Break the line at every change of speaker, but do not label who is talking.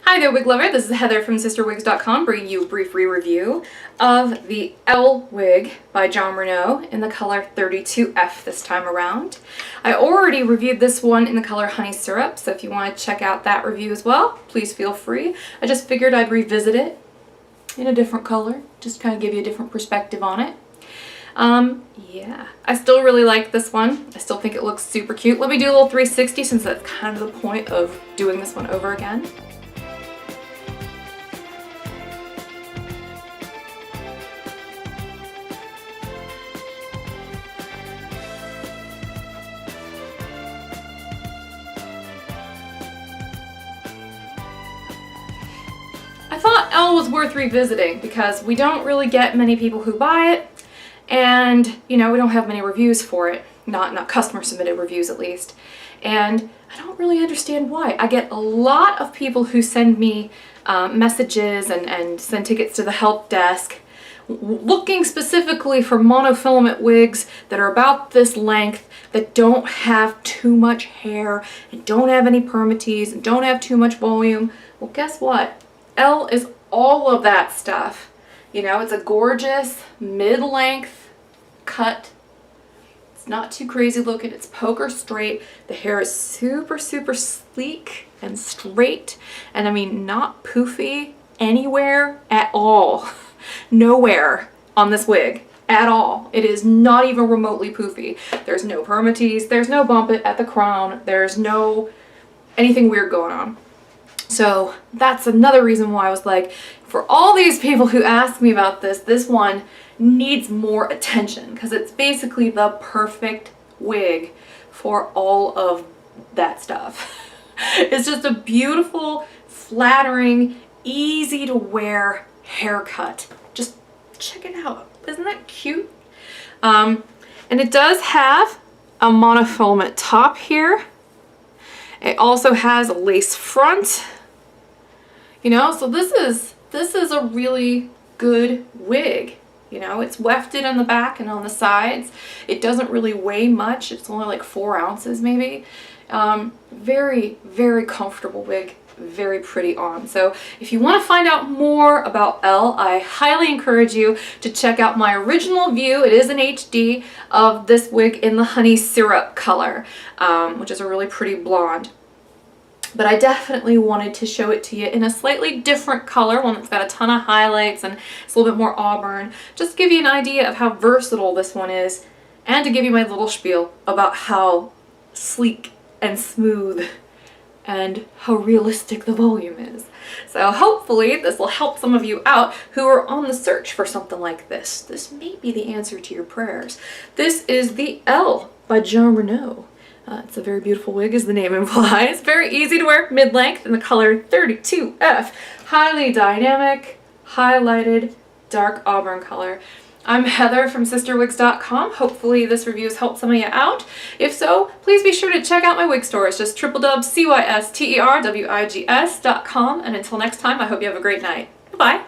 Hi there, wig lover. This is Heather from CysterWigs.com bringing you a brief re-review of the Elle wig by Jon Renau in the color 32F this time around. I already reviewed this one in the color Honey Syrup, so if you want to check out that review as well, please feel free. I just figured I'd revisit it in a different color, just kind of give you a different perspective on it. Yeah, I still really like this one. I still think it looks super cute. Let me do a little 360 since that's kind of the point of doing this one over again. I thought Elle was worth revisiting because we don't really get many people who buy it, and you know, we don't have many reviews for it, not customer submitted reviews at least, and I don't really understand why. I get a lot of people who send me messages and send tickets to the help desk looking specifically for monofilament wigs that are about this length, that don't have too much hair and don't have any permatease and don't have too much volume. Well, guess what? Elle is all of that stuff. You know, it's a gorgeous mid-length cut. It's not too crazy looking. It's poker straight. The hair is super, super sleek and straight. And I mean, not poofy anywhere at all. Nowhere on this wig at all. It is not even remotely poofy. There's no permatease. There's no bump it at the crown. There's no anything weird going on. So that's another reason why I was like, for all these people who ask me about this, this one needs more attention because it's basically the perfect wig for all of that stuff. It's just a beautiful, flattering, easy to wear haircut. Just check it out. Isn't that cute? And it does have a monofilament top here. It also has a lace front. You know, so this is a really good wig. You know, it's wefted on the back and on the sides. It doesn't really weigh much. It's only like 4 ounces maybe. Very, very comfortable wig. Very pretty on. So if you want to find out more about Elle, I highly encourage you to check out my original view. It is an HD of this wig in the Honey Syrup color, which is a really pretty blonde. But I definitely wanted to show it to you in a slightly different color, one that's got a ton of highlights and it's a little bit more auburn. Just to give you an idea of how versatile this one is, and to give you my little spiel about how sleek and smooth and how realistic the volume is. So hopefully this will help some of you out who are on the search for something like this. This may be the answer to your prayers. This is the Elle by Jon Renau. It's a very beautiful wig, as the name implies. Very easy to wear, mid-length, in the color 32F. Highly dynamic, highlighted, dark auburn color. I'm Heather from CysterWigs.com. Hopefully this review has helped some of you out. If so, please be sure to check out my wig store. It's just www.cysterwigs.com. And until next time, I hope you have a great night. Bye-bye.